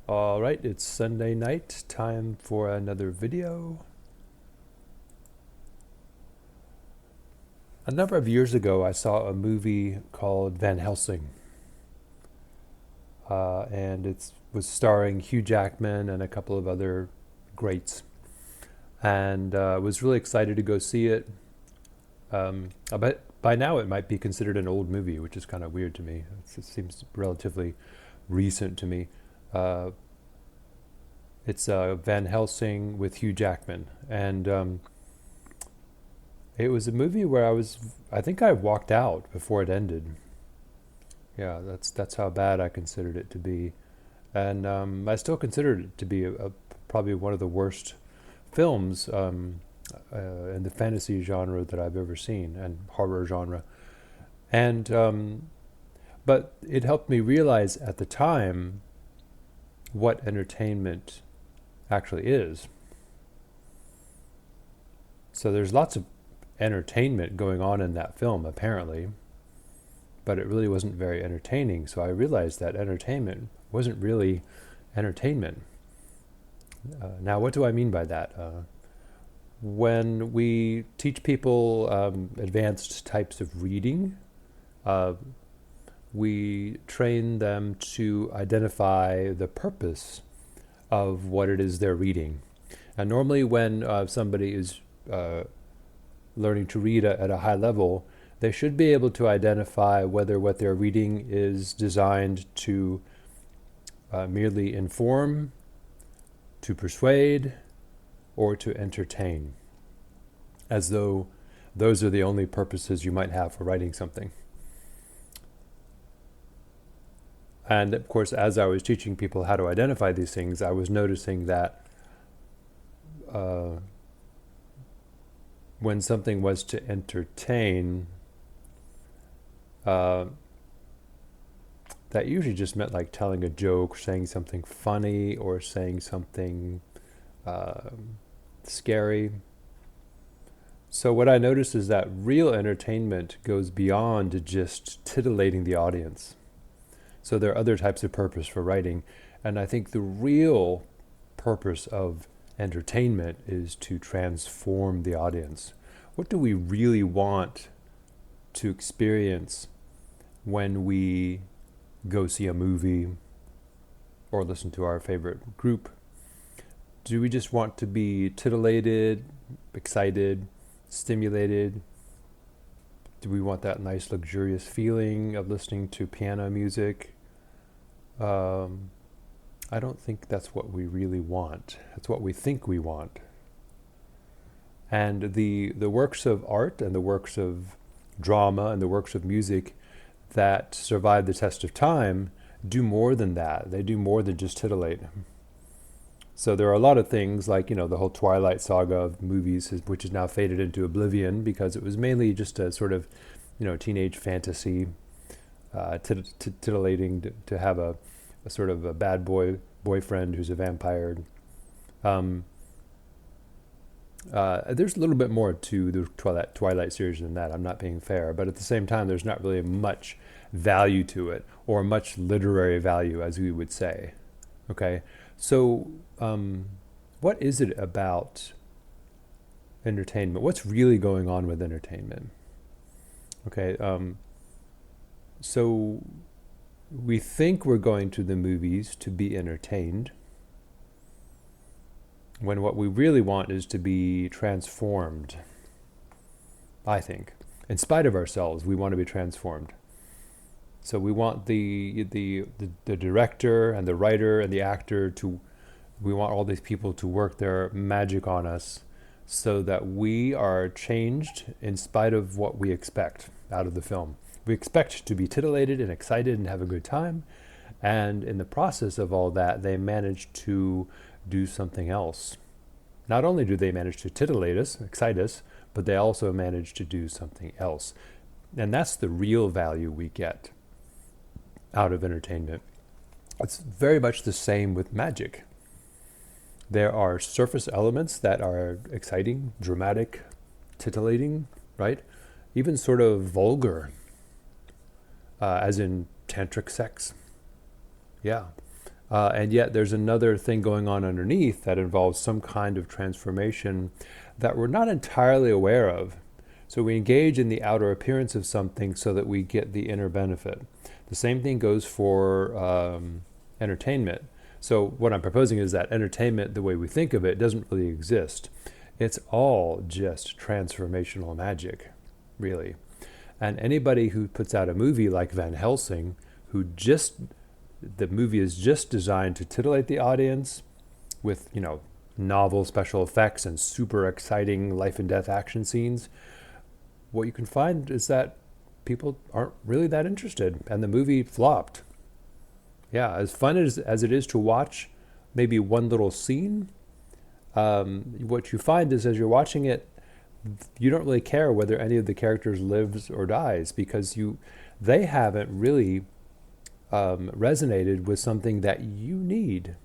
All right, it's Sunday night, time for another video. A number of years ago, I saw a movie called Van Helsing, and it was starring Hugh Jackman and a couple of other greats. And I was really excited to go see it. I bet by now it might be considered an old movie, which is kind of weird to me. It seems relatively recent to me. Uh, it's Van Helsing with Hugh Jackman, and it was a movie where I think I walked out before it ended. Yeah, that's how bad I considered it to be, and I still considered it to be probably one of the worst films in the fantasy genre that I've ever seen, and horror genre. And but it helped me realize at the time what entertainment actually is. So there's lots of entertainment going on in that film, apparently, but it really wasn't very entertaining. So I realized that entertainment wasn't really entertainment. Now, what do I mean by that? When we teach people advanced types of reading, uh, we train them to identify the purpose of what it is they're reading. And normally, when somebody is learning to read at a high level, they should be able to identify whether what they're reading is designed to merely inform, to persuade, or to entertain, as though those are the only purposes you might have for writing something. And of course, as I was teaching people how to identify these things, I was noticing that uh, when something was to entertain, uh, that usually just meant like telling a joke, saying something funny, or saying something uh, scary. So what I noticed is that real entertainment goes beyond just titillating the audience. So there are other types of purpose for writing, and I think the real purpose of entertainment is to transform the audience. What do we really want to experience when we go see a movie or listen to our favorite group? Do we just want to be titillated, excited, stimulated? Do we want that nice luxurious feeling of listening to piano music? I don't think that's what we really want. That's what we think we want. And the works of art and the works of drama and the works of music that survive the test of time do more than that. They do more than just titillate. So there are a lot of things like, the whole Twilight saga of movies, which has now faded into oblivion because it was mainly just a sort of, teenage fantasy, titillating to have a sort of a bad boyfriend who's a vampire. Um, there's a little bit more to the Twilight series than that. I'm not being fair, but at the same time, there's not really much value to it, or much literary value, as we would say. Okay, so what is it about entertainment? What's really going on with entertainment? Okay, so we think we're going to the movies to be entertained, when what we really want is to be transformed. I think, in spite of ourselves, we want to be transformed. So we want the director and the writer and the actor to, we want all these people to work their magic on us so that we are changed in spite of what we expect out of the film. We expect to be titillated and excited and have a good time. And in the process of all that, they manage to do something else. Not only do they manage to titillate us, excite us, but they also manage to do something else. And that's the real value we get out of entertainment. It's very much the same with magic. There are surface elements that are exciting, dramatic, titillating, right? Even sort of vulgar, as in tantric sex. Yeah. And yet there's another thing going on underneath that involves some kind of transformation that we're not entirely aware of. So we engage in the outer appearance of something so that we get the inner benefit. The same thing goes for entertainment. So what I'm proposing is that entertainment, the way we think of it, doesn't really exist. It's all just transformational magic, really. And anybody who puts out a movie like Van Helsing, the movie is just designed to titillate the audience with, novel special effects and super exciting life and death action scenes, what you can find is that people aren't really that interested, and the movie flopped. Yeah, as fun as it is to watch maybe one little scene, what you find is as you're watching it, you don't really care whether any of the characters lives or dies, because they haven't really resonated with something that you need.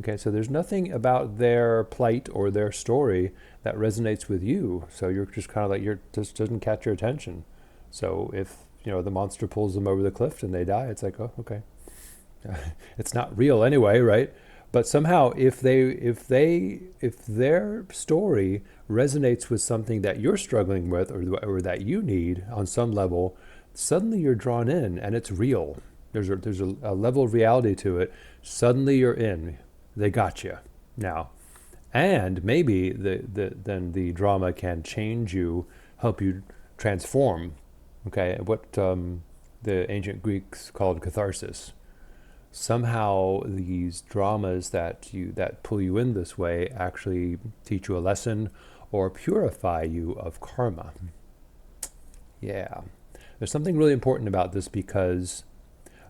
Okay, so there's nothing about their plight or their story that resonates with you. So you're just kind of like, just doesn't catch your attention. So if, the monster pulls them over the cliff and they die, it's like, oh, okay. It's not real anyway, right? But somehow if their story resonates with something that you're struggling with or that you need on some level, suddenly you're drawn in and it's real. There's a level of reality to it. Suddenly you're in. They got you now. And maybe then the drama can change you, help you transform. Okay, what the ancient Greeks called catharsis. Somehow these dramas that pull you in this way actually teach you a lesson or purify you of karma. Yeah. There's something really important about this, because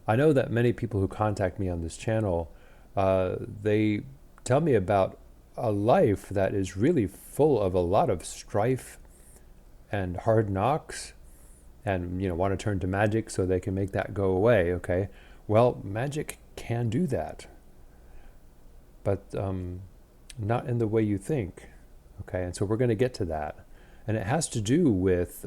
I know that many people who contact me on this channel, they tell me about a life that is really full of a lot of strife and hard knocks, and want to turn to magic so they can make that go away. Okay, well, magic can do that, but not in the way you think. Okay, and so we're going to get to that, and it has to do with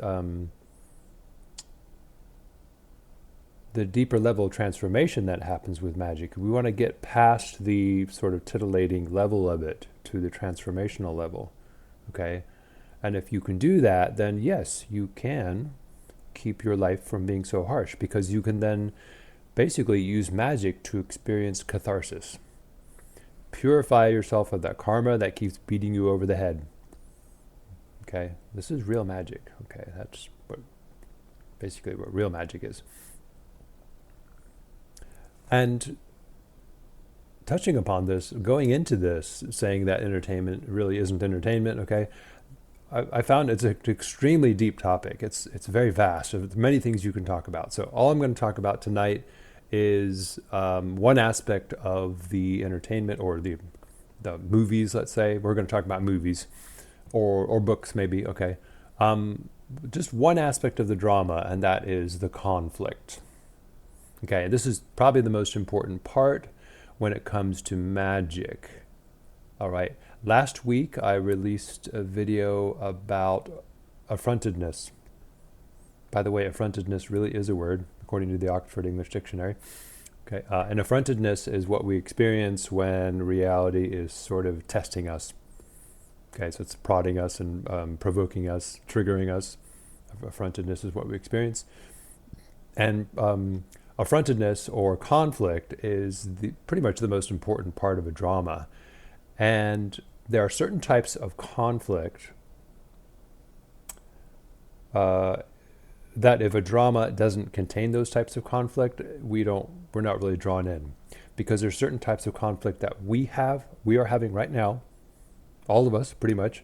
the deeper level of transformation that happens with magic. We want to get past the sort of titillating level of it to the transformational level. Okay, and if you can do that, then yes, you can keep your life from being so harsh, because you can then basically use magic to experience catharsis. Purify yourself of that karma that keeps beating you over the head. Okay, this is real magic. Okay, that's basically what real magic is. And touching upon this, going into this, saying that entertainment really isn't entertainment, okay, I found it's an extremely deep topic. It's very vast. There's many things you can talk about. So all I'm going to talk about tonight is one aspect of the entertainment, or the movies, let's say. We're going to talk about movies or books maybe, okay. Just one aspect of the drama, and that is the conflict. Okay, this is probably the most important part when it comes to magic. All right, last week I released a video about affrontedness. By the way, affrontedness really is a word, according to the Oxford English Dictionary. Okay, and affrontedness is what we experience when reality is sort of testing us. Okay, so it's prodding us and provoking us, triggering us. Affrontedness is what we experience. And affrontedness or conflict is pretty much the most important part of a drama. And there are certain types of conflict that if a drama doesn't contain those types of conflict, we're not really drawn in. Because there's certain types of conflict that we are having right now, all of us pretty much,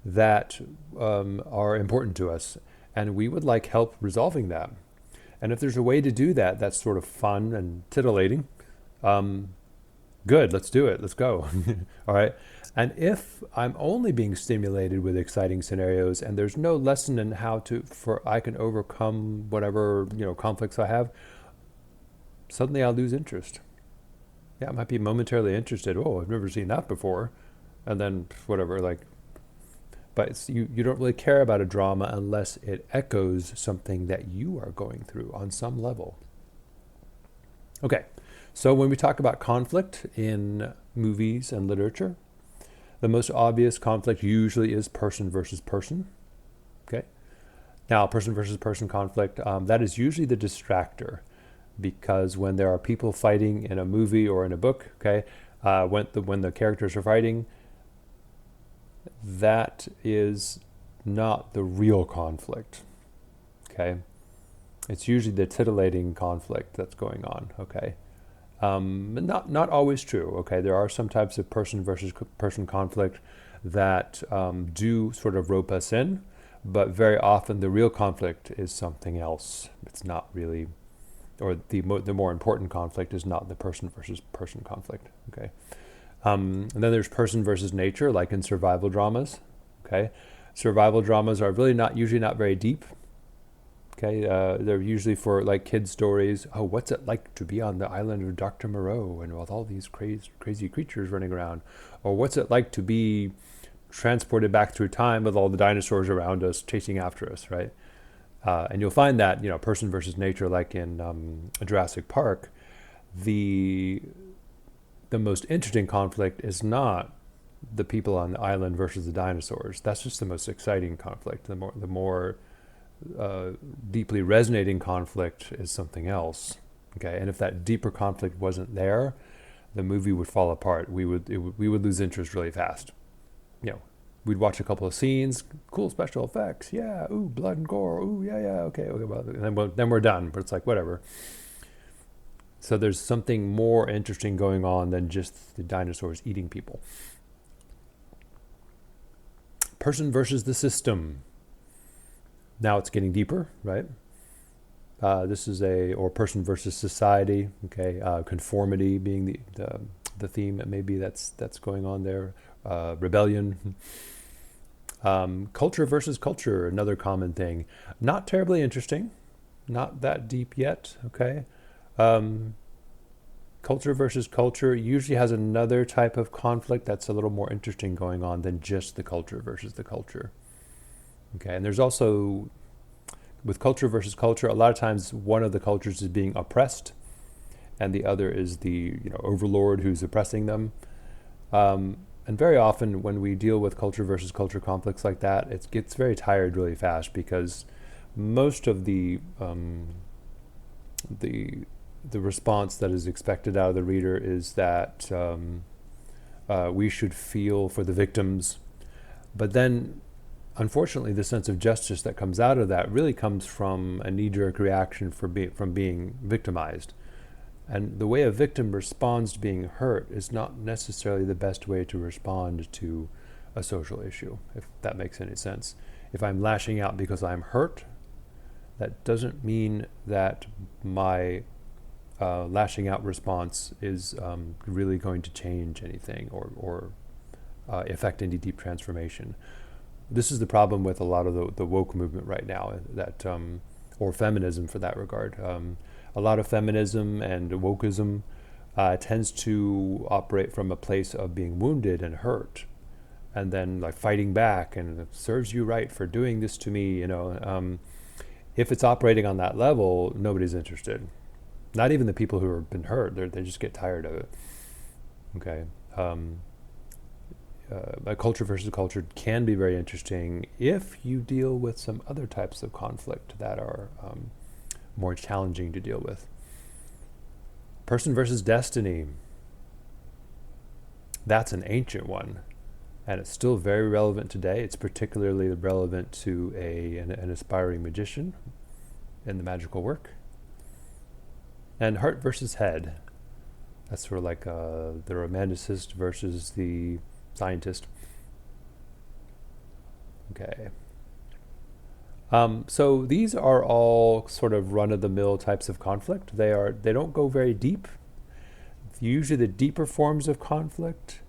that are important to us. And we would like help resolving that. And if there's a way to do that, that's sort of fun and titillating, good, let's do it, let's go. All right. And if I'm only being stimulated with exciting scenarios and there's no lesson in how I can overcome whatever, conflicts I have, suddenly I'll lose interest. Yeah, I might be momentarily interested. Oh, I've never seen that before. And then whatever, but you don't really care about a drama unless it echoes something that you are going through on some level. Okay, So when we talk about conflict in movies and literature, the most obvious conflict usually is person versus person. Okay. Now, person versus person conflict, that is usually the distractor, because when there are people fighting in a movie or in a book, okay, when the characters are fighting, that is not the real conflict. Okay. It's usually the titillating conflict that's going on. Okay. Not always true. Okay, there are some types of person versus person conflict that do sort of rope us in, but very often the real conflict is something else. It's not really, or the more important conflict is not the person versus person conflict. Okay, and then there's person versus nature, like in survival dramas. Okay, survival dramas are really usually not very deep. Okay, they're usually for like kids' stories. Oh, what's it like to be on the island of Dr. Moreau and with all these crazy creatures running around? Or what's it like to be transported back through time with all the dinosaurs around us chasing after us, right? And you'll find that, person versus nature, like in Jurassic Park, the most interesting conflict is not the people on the island versus the dinosaurs. That's just the most exciting conflict. The more deeply resonating conflict is something else. Okay, and if that deeper conflict wasn't there, the movie would fall apart. We would lose interest really fast. We'd watch a couple of scenes, cool special effects, yeah, ooh, blood and gore, ooh, yeah, okay, well, and then we're done. But it's like whatever. So there's something more interesting going on than just the dinosaurs eating people. Person versus the system. Now it's getting deeper, right? This is or person versus society. Okay, conformity being the theme. Maybe that's going on there. Rebellion. Culture versus culture, another common thing. Not terribly interesting. Not that deep yet. Okay. Culture versus culture usually has another type of conflict that's a little more interesting going on than just the culture versus the culture. Okay, and there's also, with culture versus culture, a lot of times one of the cultures is being oppressed and the other is the overlord who's oppressing them. And very often when we deal with culture versus culture conflicts like that, it gets very tired really fast, because most of the response that is expected out of the reader is that we should feel for the victims. But then, unfortunately, the sense of justice that comes out of that really comes from a knee-jerk reaction from being victimized. And the way a victim responds to being hurt is not necessarily the best way to respond to a social issue, if that makes any sense. If I'm lashing out because I'm hurt, that doesn't mean that my lashing out response is really going to change anything or affect any deep transformation. This is the problem with a lot of the woke movement right now, that or feminism for that regard. A lot of feminism and wokeism tends to operate from a place of being wounded and hurt, and then like fighting back, and it serves you right for doing this to me. If it's operating on that level, nobody's interested. Not even the people who have been hurt. They just get tired of it. Okay. Culture versus culture can be very interesting if you deal with some other types of conflict that are more challenging to deal with. Person versus destiny. That's an ancient one, and it's still very relevant today. It's particularly relevant to an aspiring magician in the magical work. And heart versus head. That's sort of like the romanticist versus the scientist. Okay. So these are all sort of run-of-the-mill types of conflict. They don't go very deep. Usually the deeper forms of conflict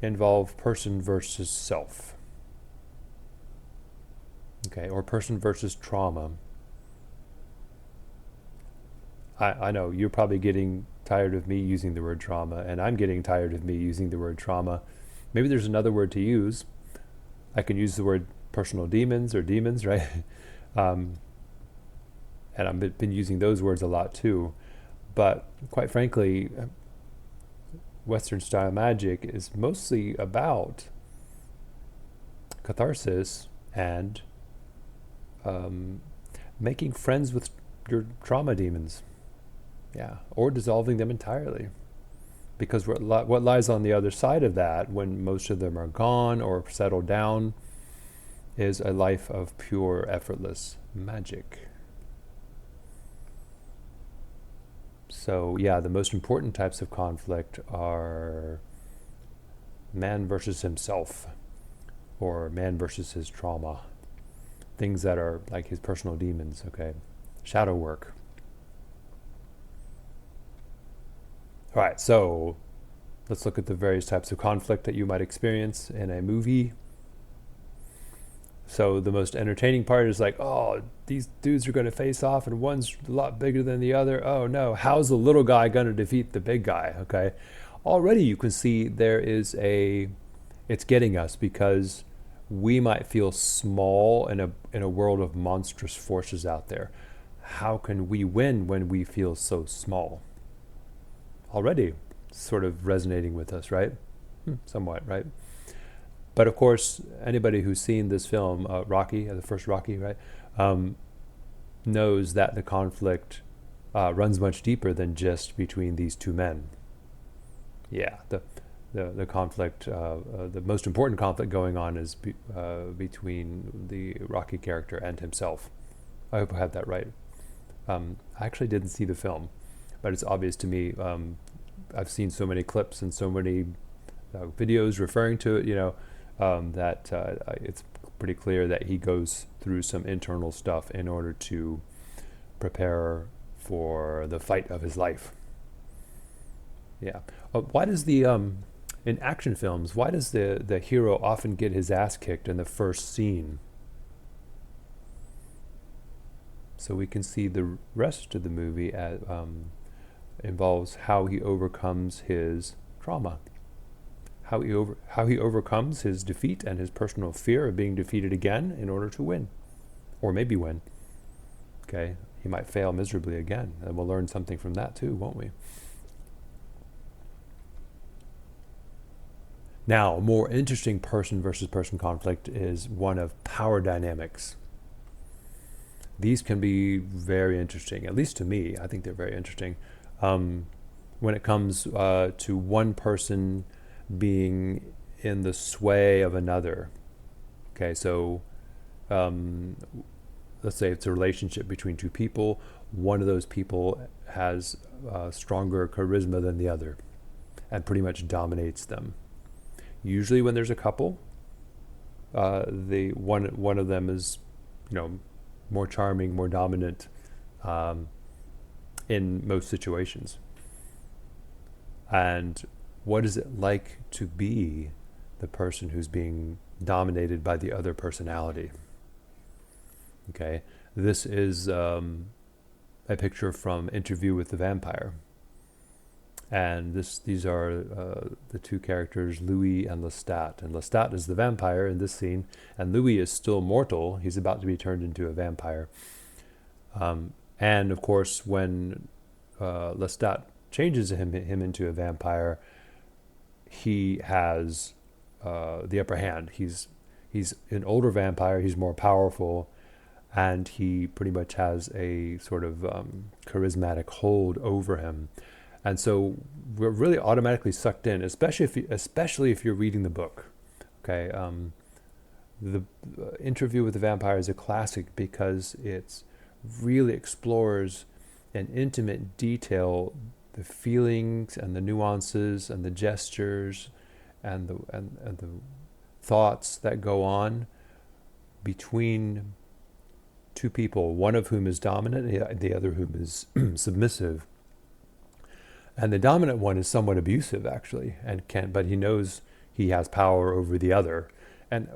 involve person versus self. Okay, or person versus trauma. I know you're probably getting tired of me using the word trauma, and I'm getting tired of me using the word trauma. Maybe there's another word to use. I can use the word personal demons or demons, right? And I've been using those words a lot too. But quite frankly, Western style magic is mostly about catharsis and um, making friends with your trauma demons. Yeah, or dissolving them entirely. Because what lies on the other side of that, when most of them are gone or settled down, is a life of pure, effortless magic. So, yeah, the most important types of conflict are man versus himself, or man versus his trauma. Things that are like his personal demons, okay? Shadow work. All right, so let's look at the various types of conflict that you might experience in a movie. So the most entertaining part is like, oh, these dudes are going to face off and one's a lot bigger than the other. Oh no, how's the little guy going to defeat the big guy? Okay. Already you can see it's getting us because we might feel small in a world of monstrous forces out there. How can we win when we feel so small? Already sort of resonating with us, right? Somewhat, right? But of course, anybody who's seen this film, Rocky, the first Rocky, right, knows that the conflict runs much deeper than just between these two men. Yeah, the conflict, the most important conflict going on is between the Rocky character and himself. I hope I had that right. I actually didn't see the film, but it's obvious to me. I've seen so many clips and so many videos referring to it, that it's pretty clear that he goes through some internal stuff in order to prepare for the fight of his life. Yeah. Why does in action films, why does the hero often get his ass kicked in the first scene? So we can see the rest of the movie involves how he overcomes his trauma, how he overcomes his defeat and his personal fear of being defeated again in order to win, or maybe win. Okay, he might fail miserably again, and we'll learn something from that too, won't we? Now, a more interesting person versus person conflict is one of power dynamics. These can be very interesting, at least to me. I think they're very interesting. When it comes to one person being in the sway of another. Okay, so let's say it's a relationship between two people. One of those people has stronger charisma than the other and pretty much dominates them. Usually when there's a couple, the one of them is, more charming, more dominant in most situations. And what is it like to be the person who's being dominated by the other personality? Okay, this is a picture from Interview with the Vampire. And these are the two characters, Louis and Lestat. And Lestat is the vampire in this scene, and Louis is still mortal. He's about to be turned into a vampire. And of course, when Lestat changes him into a vampire, he has the upper hand. He's an older vampire. He's more powerful, and he pretty much has a sort of charismatic hold over him. And so we're really automatically sucked in, especially if you're reading the book. Okay, the Interview with the Vampire is a classic because it really explores in intimate detail the feelings and the nuances and the gestures and the thoughts that go on between two people, one of whom is dominant, the other whom is submissive. And the dominant one is somewhat abusive, actually, but he knows he has power over the other. And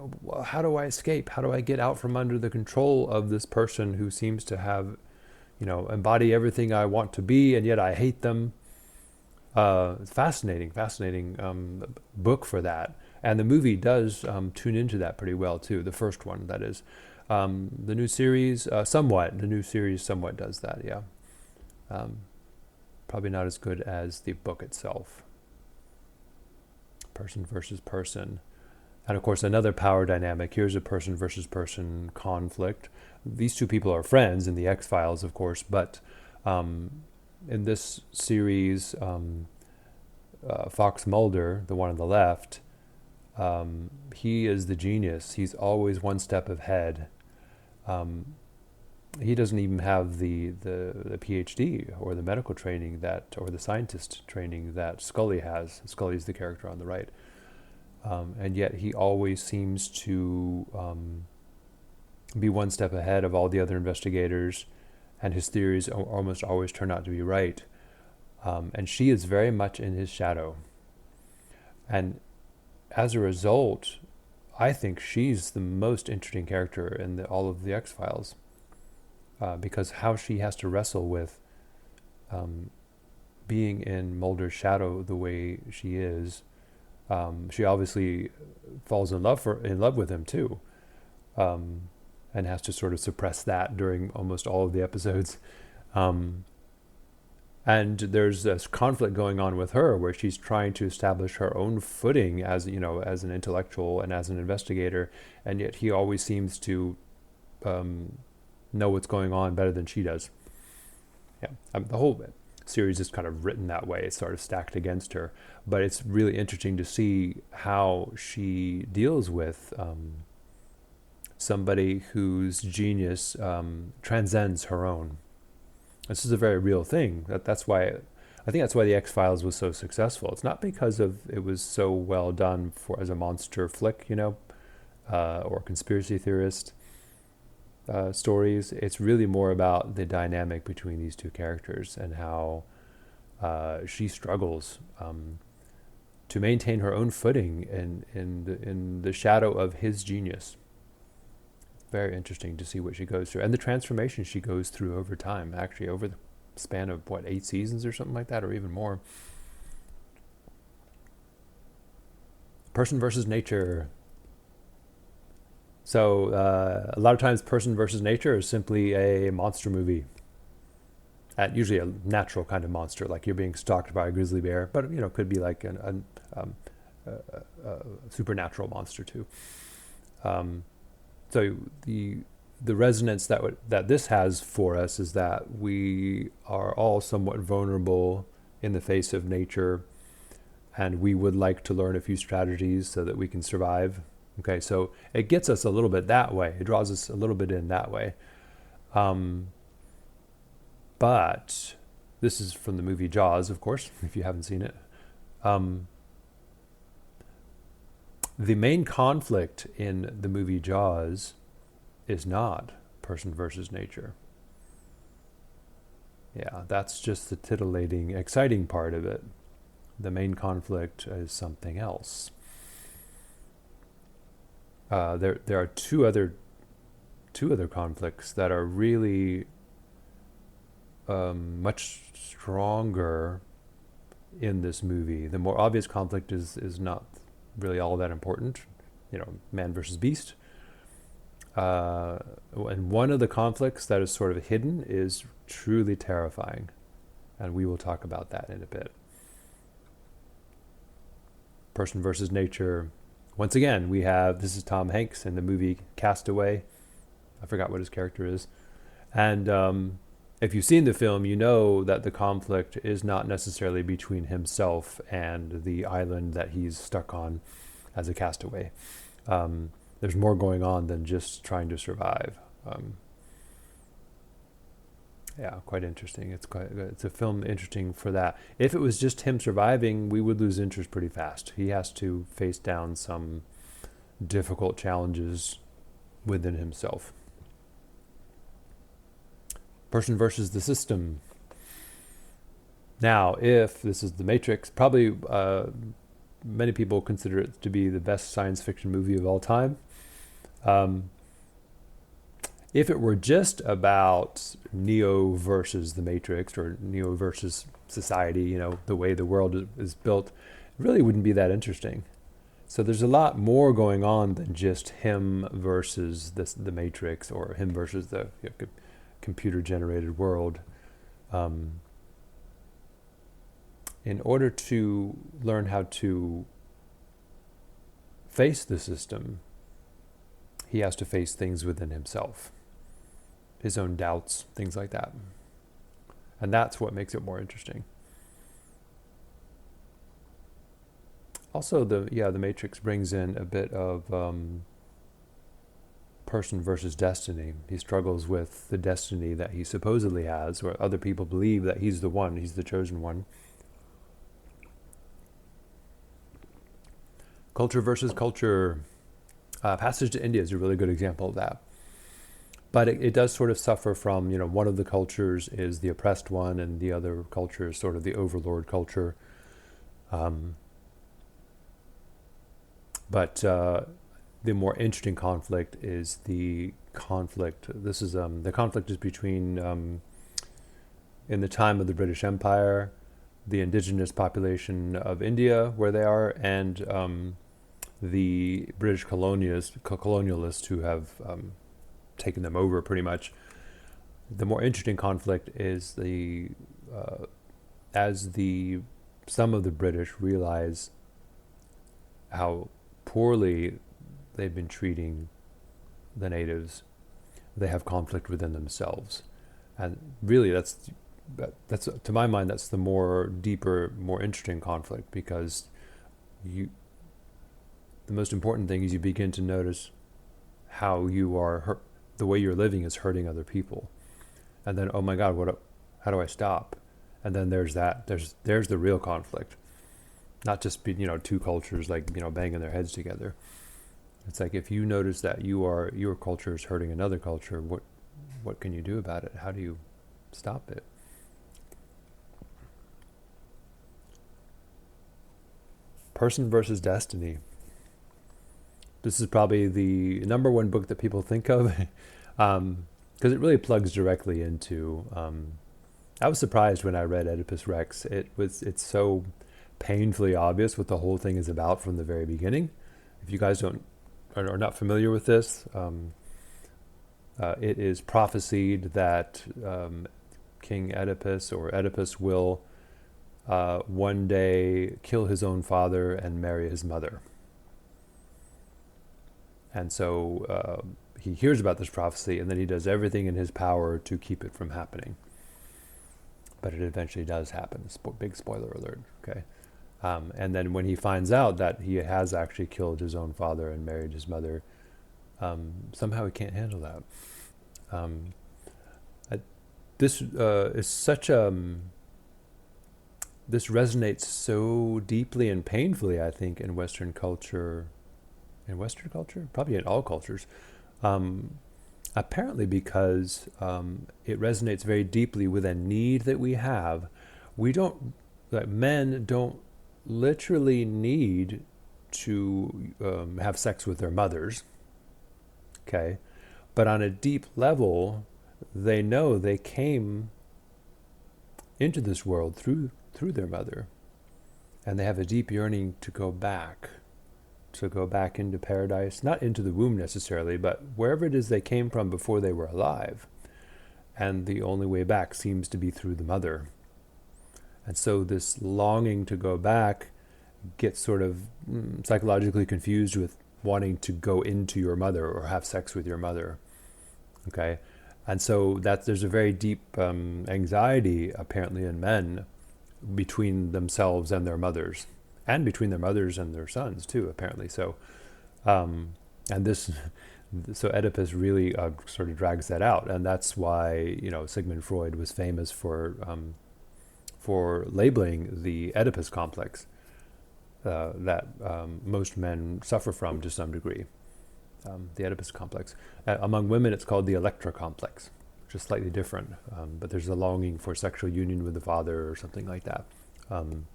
how do I escape? How do I get out from under the control of this person who seems to have, embody everything I want to be, and yet I hate them? It's fascinating book for that. And the movie does tune into that pretty well, too. The first one, that is. The new series, somewhat does that, yeah. probably not as good as the book itself. Person versus person. And of course, another power dynamic. Here's a person versus person conflict. These two people are friends in the X-Files, of course, but in this series, Fox Mulder, the one on the left, he is the genius. He's always one step ahead. He doesn't even have the PhD or the medical training or the scientist training that Scully has. Scully's the character on the right. And yet he always seems to be one step ahead of all the other investigators, and his theories almost always turn out to be right. And she is very much in his shadow. And as a result, I think she's the most interesting character in all of the X-Files, because how she has to wrestle with being in Mulder's shadow the way she is. She obviously falls in love with him too, and has to sort of suppress that during almost all of the episodes. And there's this conflict going on with her where she's trying to establish her own footing as an intellectual and as an investigator, and yet he always seems to know what's going on better than she does. Yeah, the whole series is kind of written that way. It's sort of stacked against her, but it's really interesting to see how she deals with somebody whose genius transcends her own. This is a very real thing. That's why I think that's why the X-Files was so successful. It's not because it was so well done as a monster flick, or conspiracy theorist stories. It's really more about the dynamic between these two characters and how she struggles to maintain her own footing in the shadow of his genius. Very interesting to see what she goes through, and the transformation she goes through over time, actually over the span of 8 seasons or something like that, or even more. Person versus nature. So a lot of times Person versus nature is simply a monster movie, usually a natural kind of monster, like you're being stalked by a grizzly bear, but it could be like a supernatural monster too. So the resonance that this has for us is that we are all somewhat vulnerable in the face of nature, and we would like to learn a few strategies so that we can survive. Okay, so it gets us a little bit that way. It draws us a little bit in that way. But this is from the movie Jaws, of course, if you haven't seen it. The main conflict in the movie Jaws is not person versus nature. Yeah, that's just the titillating, exciting part of it. The main conflict is something else. There are two other conflicts that are really much stronger in this movie. The more obvious conflict is not really all that important, man versus beast. And one of the conflicts that is sort of hidden is truly terrifying, and we will talk about that in a bit. Person versus nature. Once again, this is Tom Hanks in the movie Castaway. I forgot what his character is. And if you've seen the film, you know that the conflict is not necessarily between himself and the island that he's stuck on as a castaway. There's more going on than just trying to survive. Yeah, quite interesting. It's a film interesting for that. If it was just him surviving, we would lose interest pretty fast. He has to face down some difficult challenges within himself. Person versus the system. Now, if this is The Matrix, probably many people consider it to be the best science fiction movie of all time. If it were just about Neo versus the Matrix, or Neo versus society, the way the world is built, it really wouldn't be that interesting. So there's a lot more going on than just him versus the Matrix, or him versus the computer-generated world. in order to learn how to face the system, he has to face things within himself, his own doubts, things like that. And that's what makes it more interesting. Also, the Matrix brings in a bit of person versus destiny. He struggles with the destiny that he supposedly has, where other people believe that he's the one, he's the chosen one. Culture versus culture. Passage to India is a really good example of that. But it does sort of suffer from, one of the cultures is the oppressed one, and the other culture is sort of the overlord culture. But the more interesting conflict is the conflict. This is the conflict is between, in the time of the British Empire, the indigenous population of India, where they are, and the British colonialists who have taken them over pretty much. The more interesting conflict is as some of the British realize how poorly they've been treating the natives, they have conflict within themselves. And really that's to my mind, that's the more deeper, more interesting conflict, because the most important thing is you begin to notice how you are the way you're living is hurting other people. And then, oh my God, how do I stop? And then there's the real conflict. Not just two cultures banging their heads together. It's like, if you notice that your culture is hurting another culture, what can you do about it? How do you stop it? Person versus destiny. This is probably the number one book that people think of, because it really plugs directly into. I was surprised when I read Oedipus Rex. It's so painfully obvious what the whole thing is about from the very beginning. If you guys are not familiar with this, it is prophesied that King Oedipus or Oedipus will one day kill his own father and marry his mother. And so he hears about this prophecy, and then he does everything in his power to keep it from happening. But it eventually does happen. Big spoiler alert, okay? And then when he finds out that he has actually killed his own father and married his mother, somehow he can't handle that. This is such this resonates so deeply and painfully, I think, in Western culture. In Western culture? Probably in all cultures. Apparently because it resonates very deeply with a need that we have. Men don't literally need to have sex with their mothers, okay? But on a deep level, they know they came into this world through their mother, and they have a deep yearning to go back into paradise, not into the womb necessarily, but wherever it is they came from before they were alive. And the only way back seems to be through the mother. And so this longing to go back gets sort of psychologically confused with wanting to go into your mother or have sex with your mother. Okay? And so there's a very deep anxiety apparently in men between themselves and their mothers, and between their mothers and their sons too, apparently. So, so Oedipus really sort of drags that out, and that's why Sigmund Freud was famous for labeling the Oedipus complex that most men suffer from to some degree. The Oedipus complex. Among women, it's called the Electra complex, which is slightly different, but there's a longing for sexual union with the father or something like that. I'm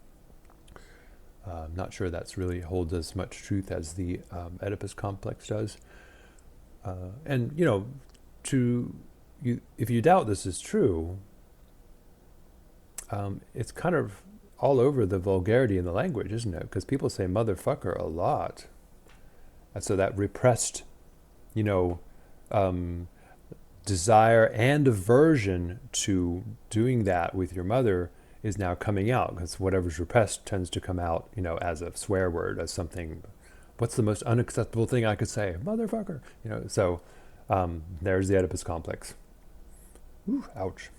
not sure that's really holds as much truth as the Oedipus complex does. And if you doubt this is true, it's kind of all over the vulgarity in the language, isn't it? Because people say motherfucker a lot. And so that repressed, desire and aversion to doing that with your mother is now coming out, because whatever's repressed tends to come out, as a swear word, as something. What's the most unacceptable thing I could say? Motherfucker. So there's the Oedipus complex. Ooh, ouch.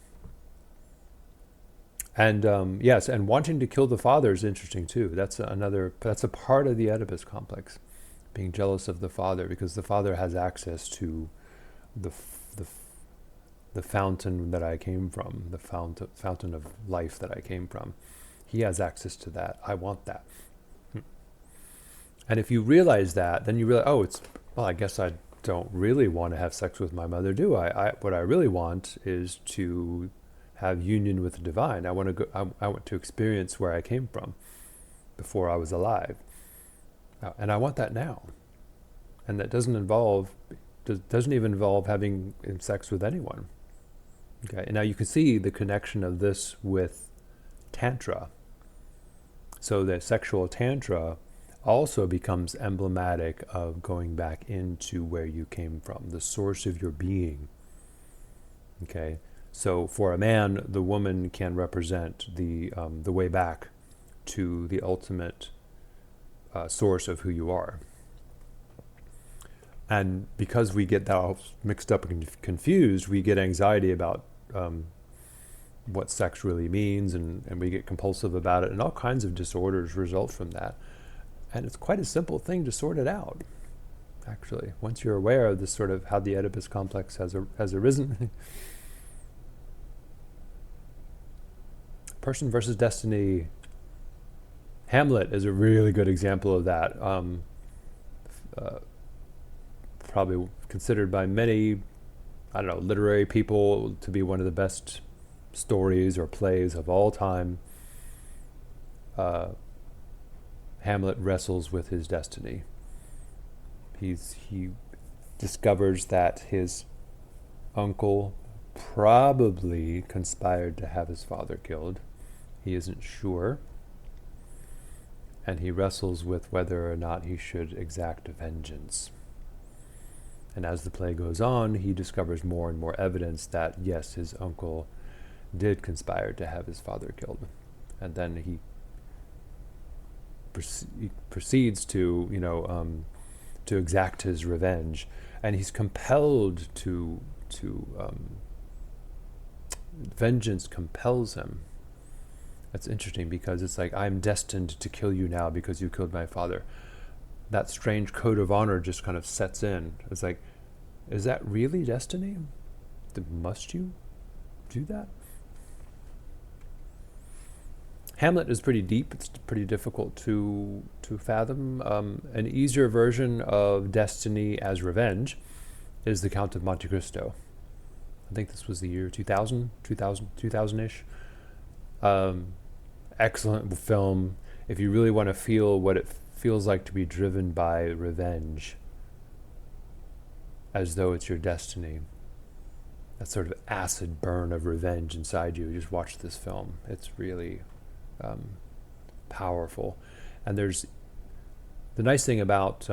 And yes, and wanting to kill the father is interesting too. That's a part of the Oedipus complex, being jealous of the father, because the father has access to the fountain that I came from, the fountain of life that I came from. He has access to that. I want that. And if you realize that, then you realize, I guess I don't really want to have sex with my mother, do I? What I really want is to have union with the divine. I want to experience where I came from before I was alive. And I want that now. And that doesn't even involve having sex with anyone. Okay. And now you can see the connection of this with Tantra. So the sexual Tantra also becomes emblematic of going back into where you came from, the source of your being. Okay. So for a man, the woman can represent the way back to the ultimate source of who you are. And because we get that all mixed up and confused, we get anxiety about what sex really means, and we get compulsive about it, and all kinds of disorders result from that. And it's quite a simple thing to sort it out, actually, once you're aware of this sort of how the Oedipus complex has arisen. Person versus destiny. Hamlet is a really good example of that. Probably considered by many, literary people to be one of the best stories or plays of all time. Hamlet wrestles with his destiny. He discovers that his uncle probably conspired to have his father killed. He isn't sure. And he wrestles with whether or not he should exact vengeance. And as the play goes on, he discovers more and more evidence that, yes, his uncle did conspire to have his father killed. And then he proceeds to exact his revenge. And he's compelled to vengeance compels him. That's interesting, because it's like, I'm destined to kill you now because you killed my father. That strange code of honor just kind of sets in. It's like, is that really destiny? Must you do that? Hamlet is pretty deep. It's pretty difficult to fathom. An easier version of destiny as revenge is The Count of Monte Cristo. I think this was the year 2000-ish. Excellent film. If you really want to feel what it feels like to be driven by revenge, as though it's your destiny, that sort of acid burn of revenge inside you, just watch this film. It's really powerful. And there's the nice thing about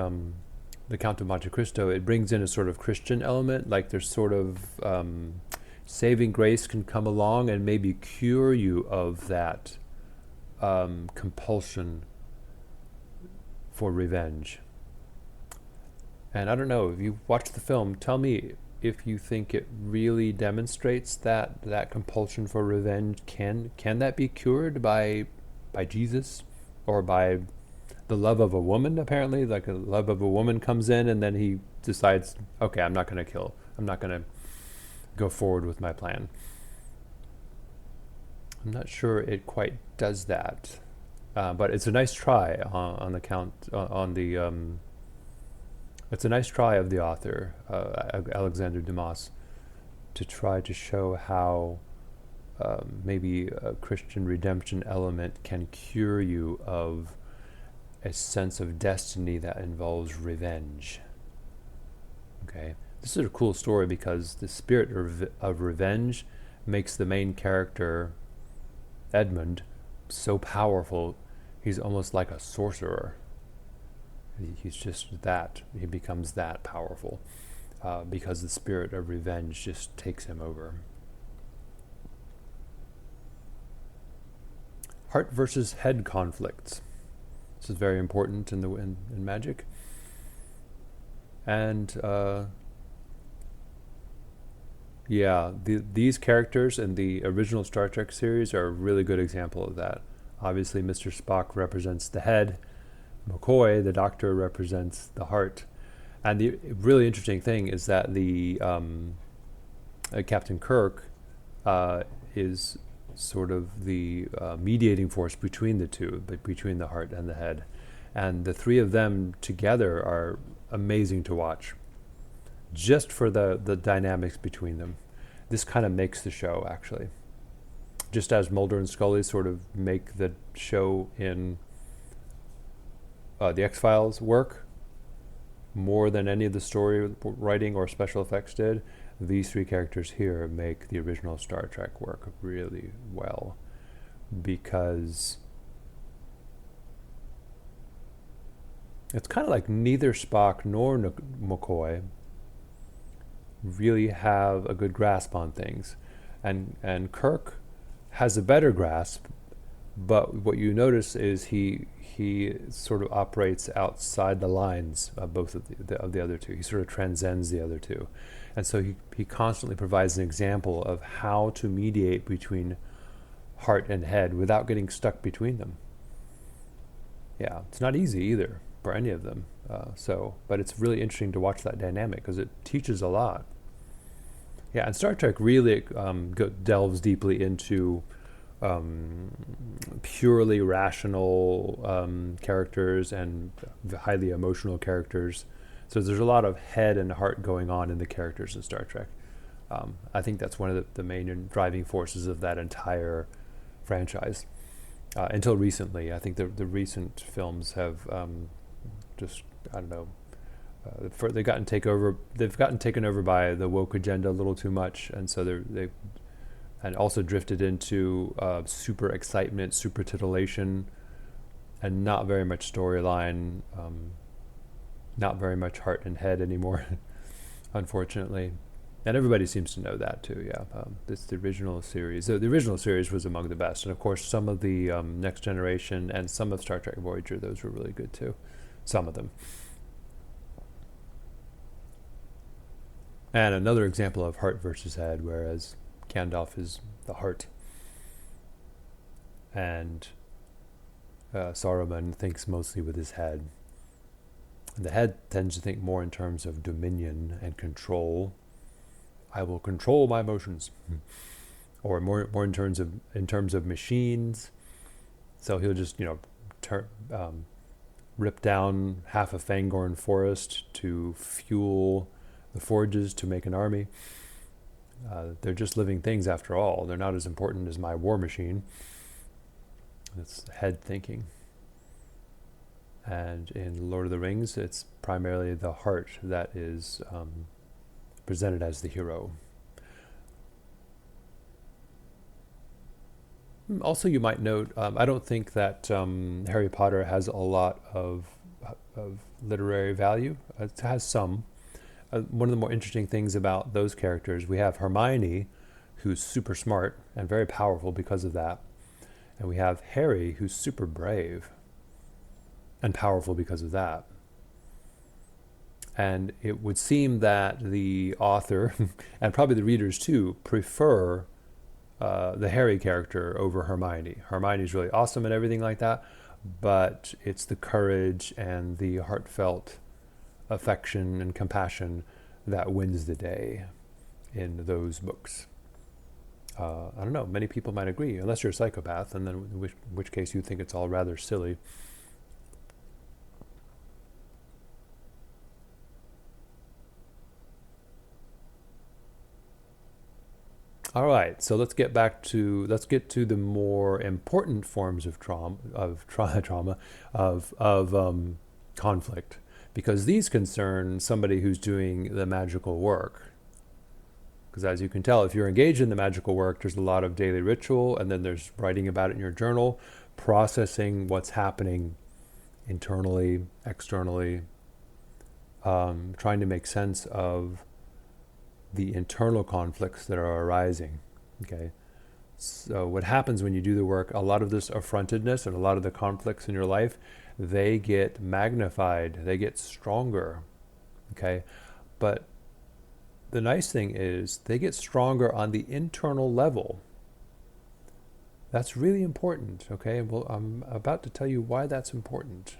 The Count of Monte Cristo, it brings in a sort of Christian element, like there's sort of saving grace can come along and maybe cure you of that compulsion for revenge. And I don't know, if you watch the film, tell me if you think it really demonstrates that compulsion for revenge. Can that be cured by Jesus, or by the love of a woman? Apparently, like, a love of a woman comes in, and then he decides, okay, I'm not going to go forward with my plan. I'm not sure it quite does that, but it's a nice try on the count on the. It's a nice try of the author, Alexander Dumas, to try to show how maybe a Christian redemption element can cure you of a sense of destiny that involves revenge. Okay, this is a cool story because the spirit of revenge makes the main character, Edmund, so powerful. He's almost like a sorcerer. He's just that. He becomes that powerful because the spirit of revenge just takes him over. heart versus head conflicts. This is very important in magic. And these characters in the original Star Trek series are a really good example of that. Obviously, Mr. Spock represents the head. McCoy, the doctor, represents the heart. And the really interesting thing is that the Captain Kirk is sort of the mediating force between the two, between the heart and the head. And the three of them together are amazing to watch, just for the dynamics between them. This kind of makes the show, actually. Just as Mulder and Scully sort of make the show in the X-Files work more than any of the story writing or special effects did, these three characters here make the original Star Trek work really well, because it's kind of like neither Spock nor McCoy really have a good grasp on things, and Kirk has a better grasp, but what you notice is he sort of operates outside the lines of both of the other two. He sort of transcends the other two, and so he constantly provides an example of how to mediate between heart and head without getting stuck between them. Yeah, it's not easy either for any of them. But it's really interesting to watch that dynamic because it teaches a lot. Yeah, and Star Trek really delves deeply into purely rational characters and highly emotional characters. So there's a lot of head and heart going on in the characters in Star Trek. I think that's one of the main driving forces of that entire franchise. Until recently, I think the recent films have just, I don't know, they've gotten taken over by the woke agenda a little too much, and so they and also drifted into super excitement, super titillation, and not very much storyline, not very much heart and head anymore, unfortunately. And everybody seems to know that too. Yeah, it's the original series. The original series was among the best, and of course, some of the Next Generation and some of Star Trek Voyager, those were really good too. Some of them. And another example of heart versus head, whereas Gandalf is the heart, and Saruman thinks mostly with his head. And the head tends to think more in terms of dominion and control. I will control my emotions, or more in terms of machines. So he'll just rip down half a Fangorn forest to fuel the forges to make an army. They're just living things after all. They're not as important as my war machine. It's head thinking. And in Lord of the Rings, it's primarily the heart that is presented as the hero. Also, you might note, I don't think that Harry Potter has a lot of literary value. It has some. One of the more interesting things about those characters, we have Hermione, who's super smart and very powerful because of that. And we have Harry, who's super brave and powerful because of that. And it would seem that the author, and probably the readers too, prefer the Harry character over Hermione. Hermione's really awesome and everything like that, but it's the courage and the heartfelt affection and compassion that wins the day in those books. I don't know, many people might agree, unless you're a psychopath, and then in which case you think it's all rather silly. All right, so let's get to the more important forms of conflict, because these concern somebody who's doing the magical work. Because as you can tell, if you're engaged in the magical work, there's a lot of daily ritual, and then there's writing about it in your journal, processing what's happening internally, externally, trying to make sense of the internal conflicts that are arising. Okay, So what happens when you do the work, a lot of this affrontedness and a lot of the conflicts in your life, they get magnified, they get stronger. Okay? But the nice thing is they get stronger on the internal level. That's really important, okay? Well, I'm about to tell you why that's important.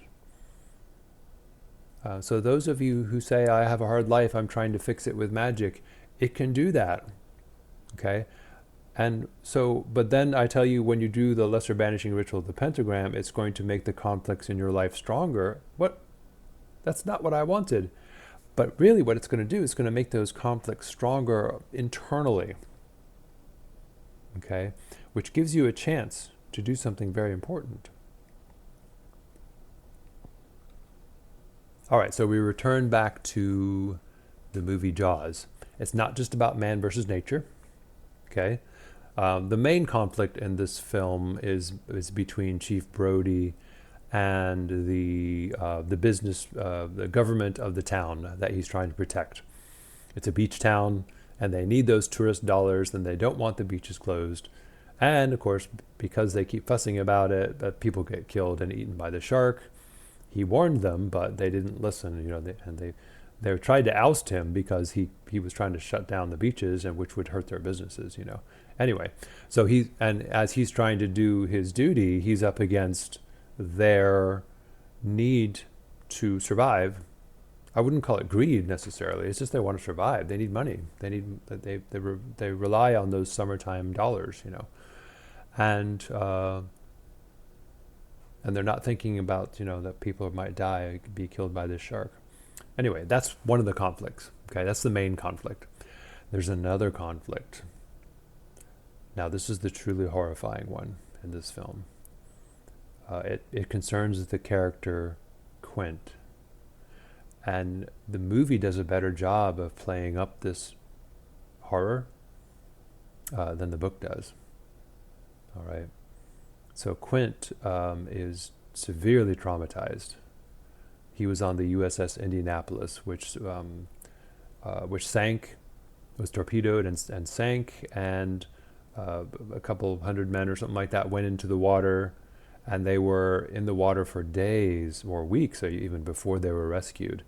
So those of you who say, I have a hard life, I'm trying to fix it with magic, it can do that, okay? And so, but then I tell you, when you do the lesser banishing ritual of the pentagram, it's going to make the conflicts in your life stronger. What? That's not what I wanted. But really what it's going to do is going to make those conflicts stronger internally, okay? Which gives you a chance to do something very important. All right, so we return back to the movie Jaws. It's not just about man versus nature, okay? The main conflict in this film is between Chief Brody and the business, the government of the town that he's trying to protect. It's a beach town, and they need those tourist dollars, and they don't want the beaches closed. And of course, because they keep fussing about it, people get killed and eaten by the shark. He warned them, but they didn't listen. They tried to oust him because he was trying to shut down the beaches, and which would hurt their businesses. Anyway, so as he's trying to do his duty, he's up against their need to survive. I wouldn't call it greed necessarily. It's just they want to survive. They need money. They rely on those summertime dollars, and they're not thinking about that people might die, be killed by this shark. Anyway, that's one of the conflicts. Okay, that's the main conflict. There's another conflict. Now, this is the truly horrifying one in this film. It concerns the character Quint. And the movie does a better job of playing up this horror than the book does. All right. So Quint is severely traumatized. He was on the USS Indianapolis, which sank, was torpedoed and sank, and a couple hundred men or something like that went into the water, and they were in the water for days or weeks, or even before they were rescued,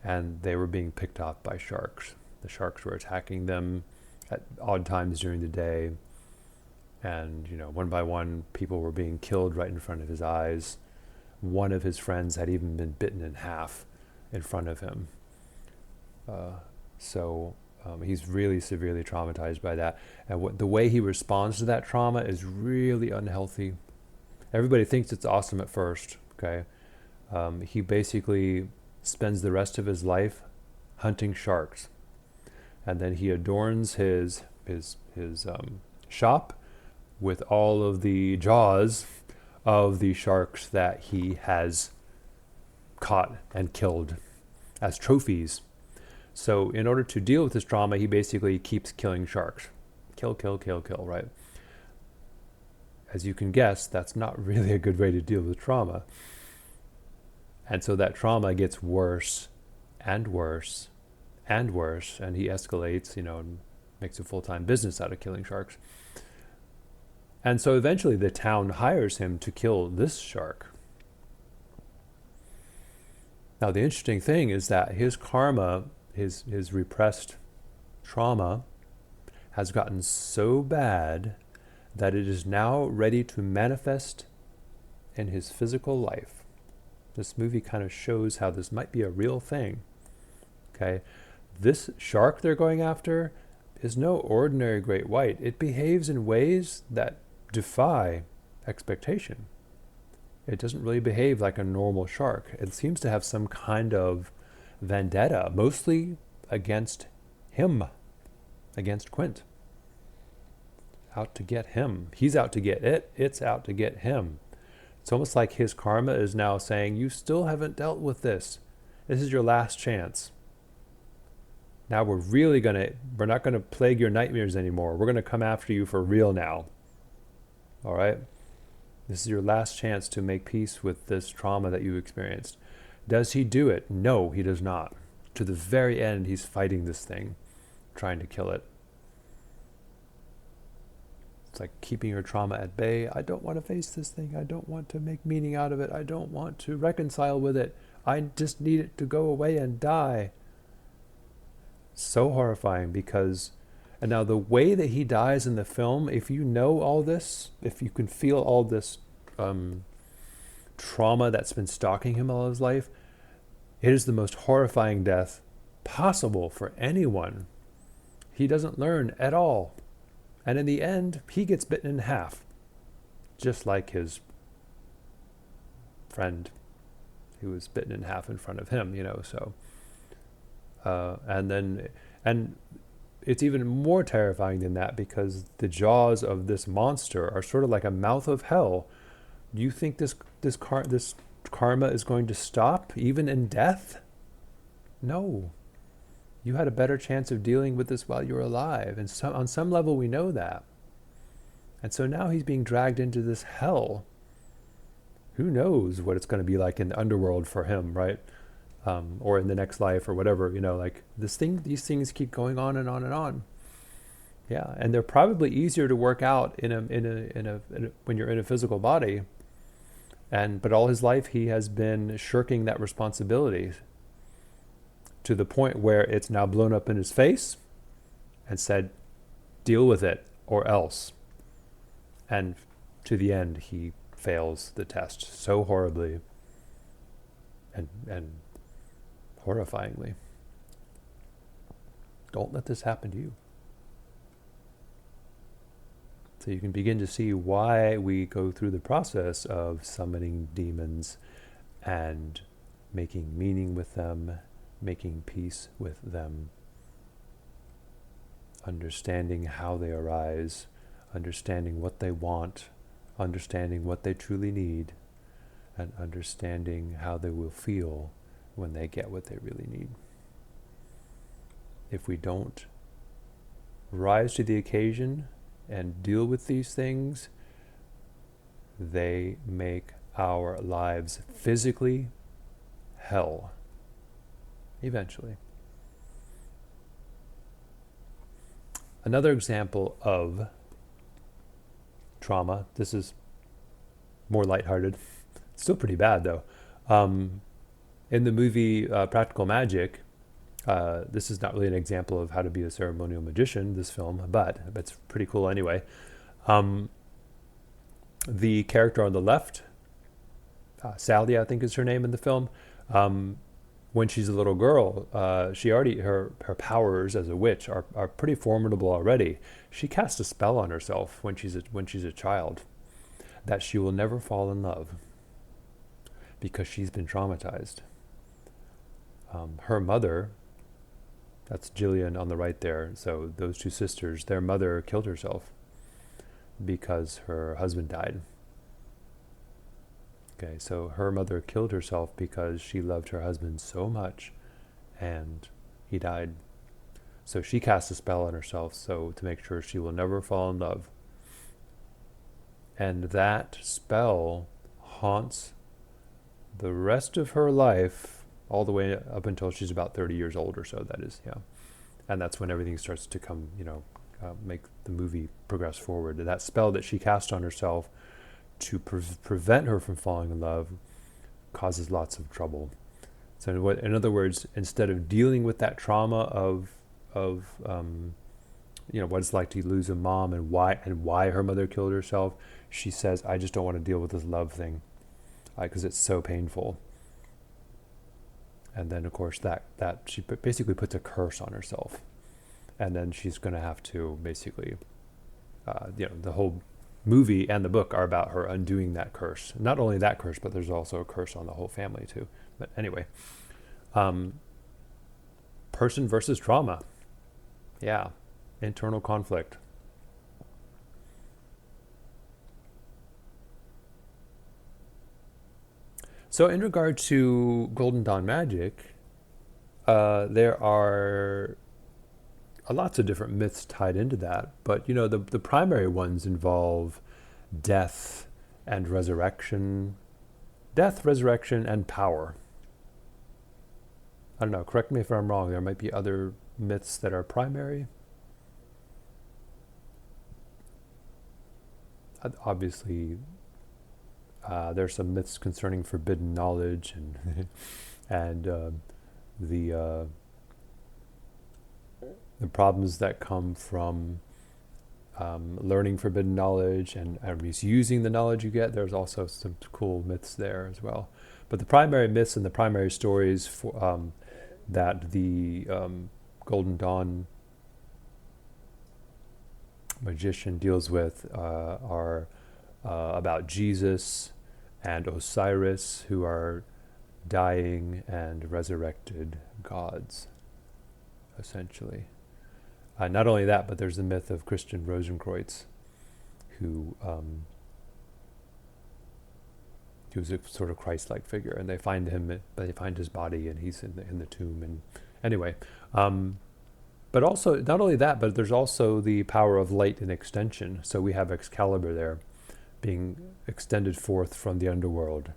and they were being picked off by sharks. The sharks were attacking them at odd times during the day, and one by one, people were being killed right in front of his eyes. One of his friends had even been bitten in half in front of him. So he's really severely traumatized by that. And the way he responds to that trauma is really unhealthy. Everybody thinks it's awesome at first, okay? He basically spends the rest of his life hunting sharks. And then he adorns his shop with all of the jaws of the sharks that he has caught and killed as trophies. So in order to deal with this trauma, he basically keeps killing sharks. Kill, kill, kill, kill, right? As you can guess, that's not really a good way to deal with trauma. And so that trauma gets worse and worse and worse, and he escalates, and makes a full-time business out of killing sharks. And so eventually the town hires him to kill this shark. Now the interesting thing is that his karma, his repressed trauma, has gotten so bad that it is now ready to manifest in his physical life. This movie kind of shows how this might be a real thing. Okay, this shark they're going after is no ordinary great white. It behaves in ways that defy expectation. It doesn't really behave like a normal shark. It seems to have some kind of vendetta, mostly against him, against Quint. Out to get him. He's out to get it. It's out to get him. It's almost like his karma is now saying, you still haven't dealt with this. This is your last chance. Now we're not going to plague your nightmares anymore. We're going to come after you for real now. All right? This is your last chance to make peace with this trauma that you experienced. Does he do it? No, he does not. To the very end, he's fighting this thing, trying to kill it. It's like keeping your trauma at bay. I don't want to face this thing. I don't want to make meaning out of it. I don't want to reconcile with it. I just need it to go away and die. So horrifying because, and now the way that he dies in the film, if you know all this, if you can feel all this trauma that's been stalking him all his life, it is the most horrifying death possible for anyone. He doesn't learn at all. And in the end, he gets bitten in half, just like his friend who was bitten in half in front of him, so. And it's even more terrifying than that because the jaws of this monster are sort of like a mouth of hell. Do you think this karma is going to stop even in death? No. You had a better chance of dealing with this while you were alive. And on some level, we know that. And so now he's being dragged into this hell. Who knows what it's going to be like in the underworld for him, right? Or in the next life or whatever, like these things keep going on and on and on. Yeah. And they're probably easier to work out when you're in a physical body. But all his life, he has been shirking that responsibility to the point where it's now blown up in his face and said, deal with it or else. And to the end, he fails the test so horribly and horrifyingly. Don't let this happen to you. So you can begin to see why we go through the process of summoning demons and making meaning with them, making peace with them, understanding how they arise, understanding what they want, understanding what they truly need, and understanding how they will feel when they get what they really need. If we don't rise to the occasion and deal with these things, they make our lives physically hell. Eventually. Another example of trauma, this is more lighthearted, still pretty bad though. In the movie Practical Magic, this is not really an example of how to be a ceremonial magician, this film, but it's pretty cool anyway. The character on the left, Sally, I think is her name in the film, when she's a little girl, her powers as a witch are pretty formidable already. She casts a spell on herself when she's a child that she will never fall in love because she's been traumatized. Her mother, that's Jillian on the right there, so those two sisters, their mother killed herself because her husband died. Okay, so her mother killed herself because she loved her husband so much and he died. So she cast a spell on herself to make sure she will never fall in love. And that spell haunts the rest of her life, all the way up until she's about 30 years old or so, that is, yeah. And that's when everything starts to come, make the movie progress forward. That spell that she cast on herself to prevent her from falling in love causes lots of trouble. So in other words, instead of dealing with that trauma of what it's like to lose a mom and why her mother killed herself, she says, I just don't want to deal with this love thing because it's so painful. And then of course that she basically puts a curse on herself, and then she's going to have to basically the whole movie and the book are about her undoing that curse. Not only that curse, but there's also a curse on the whole family too. But anyway, person versus trauma. Yeah, internal conflict. So in regard to Golden Dawn magic, there are lots of different myths tied into that, but the primary ones involve death and resurrection, and power. I don't know, correct me if I'm wrong, there might be other myths that are primary. obviously, there's some myths concerning forbidden knowledge and and the problems that come from learning forbidden knowledge and misusing the knowledge you get. There's also some cool myths there as well. But the primary myths and the primary stories that the Golden Dawn magician deals with are about Jesus and Osiris, who are dying and resurrected gods, essentially. Not only that, but there's the myth of Christian Rosenkreutz, who was a sort of Christ-like figure, and they find his body, and he's in the tomb. And anyway, but also not only that, but there's also the power of light and extension. So we have Excalibur there, being extended forth from the underworld.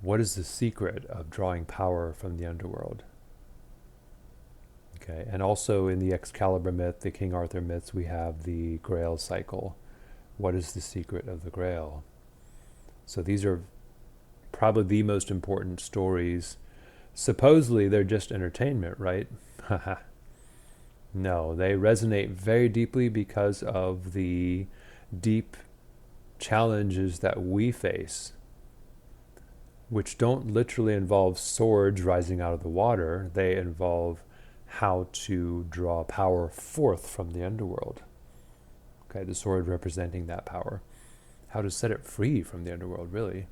What is the secret of drawing power from the underworld? Okay, and also in the Excalibur myth, the King Arthur myths, we have the Grail cycle. What is the secret of the Grail? So these are probably the most important stories. Supposedly they're just entertainment, right? No, they resonate very deeply because of the deep challenges that we face, which don't literally involve swords rising out of the water. They involve how to draw power forth from the underworld. Okay, the sword representing that power. How to set it free from the underworld, really.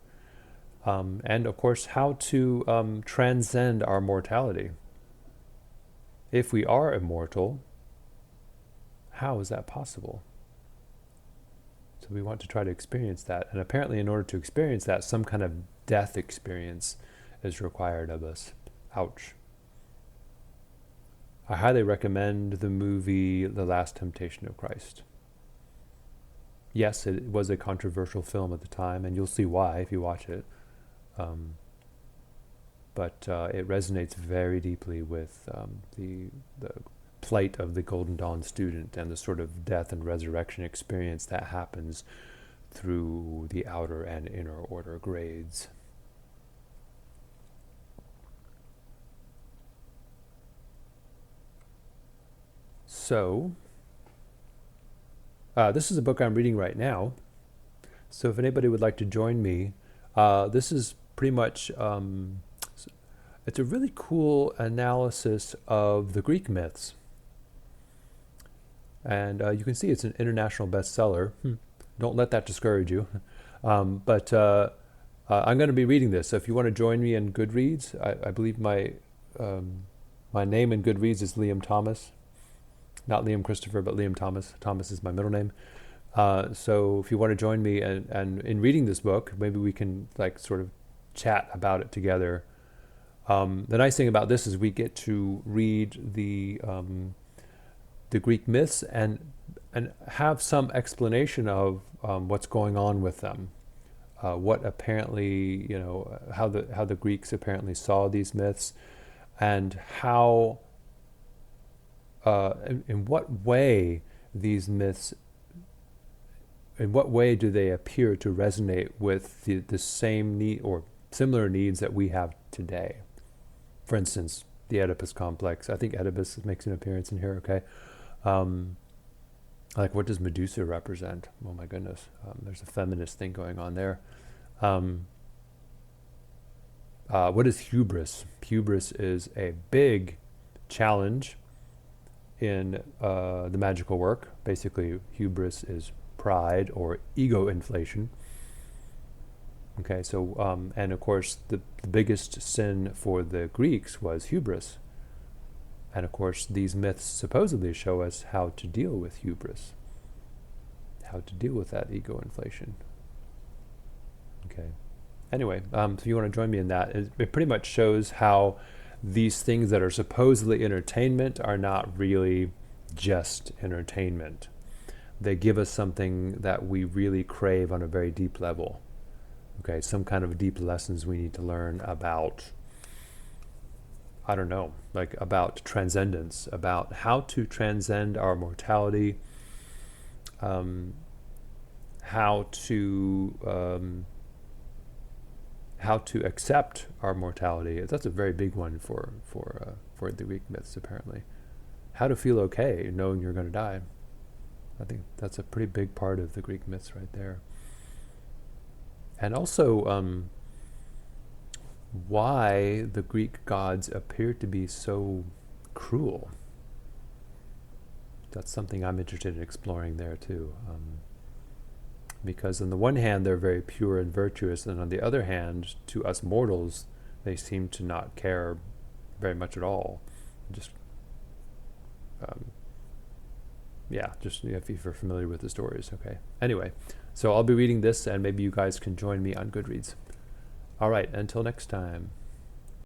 And of course, how to transcend our mortality. If we are immortal, how is that possible? So we want to try to experience that. And apparently in order to experience that, some kind of death experience is required of us. Ouch. I highly recommend the movie The Last Temptation of Christ. Yes, it was a controversial film at the time, and you'll see why if you watch it. But it resonates very deeply with the plight of the Golden Dawn student and the sort of death and resurrection experience that happens through the outer and inner order grades. So, this is a book I'm reading right now. So if anybody would like to join me, this is pretty much, it's a really cool analysis of the Greek myths. And you can see it's an international bestseller. Don't let that discourage you. But I'm going to be reading this. So if you want to join me in Goodreads, I believe my name in Goodreads is Lyam Thomas. Not Liam Christopher, but Lyam Thomas. Thomas is my middle name. So if you want to join me and in reading this book, maybe we can like sort of chat about it together. The nice thing about this is we get to read the Greek myths and have some explanation of what's going on with them. What apparently, how the Greeks apparently saw these myths, and how in what way these myths, in what way do they appear to resonate with the same need or similar needs that we have today? For instance, the Oedipus complex. I think Oedipus makes an appearance in here, okay? Like, what does Medusa represent? Oh my goodness. There's a feminist thing going on there. What is hubris? Hubris is a big challenge in the magical work. Basically, hubris is pride or ego inflation. Okay, so, and of course, the biggest sin for the Greeks was hubris. And of course, these myths supposedly show us how to deal with hubris, how to deal with that ego inflation. Okay. Anyway, so if you want to join me in that, it pretty much shows how these things that are supposedly entertainment are not really just entertainment. They give us something that we really crave on a very deep level. Okay, some kind of deep lessons we need to learn about, I don't know, like about transcendence, about how to transcend our mortality, how to accept our mortality. That's a very big one for the Greek myths, apparently. How to feel okay knowing you're going to die. I think that's a pretty big part of the Greek myths right there. And also why the Greek gods appear to be so cruel. That's something I'm interested in exploring there too. Because on the one hand, they're very pure and virtuous, and on the other hand, to us mortals, they seem to not care very much at all. Just, if you're familiar with the stories, okay. Anyway, so I'll be reading this, and maybe you guys can join me on Goodreads. All right, until next time.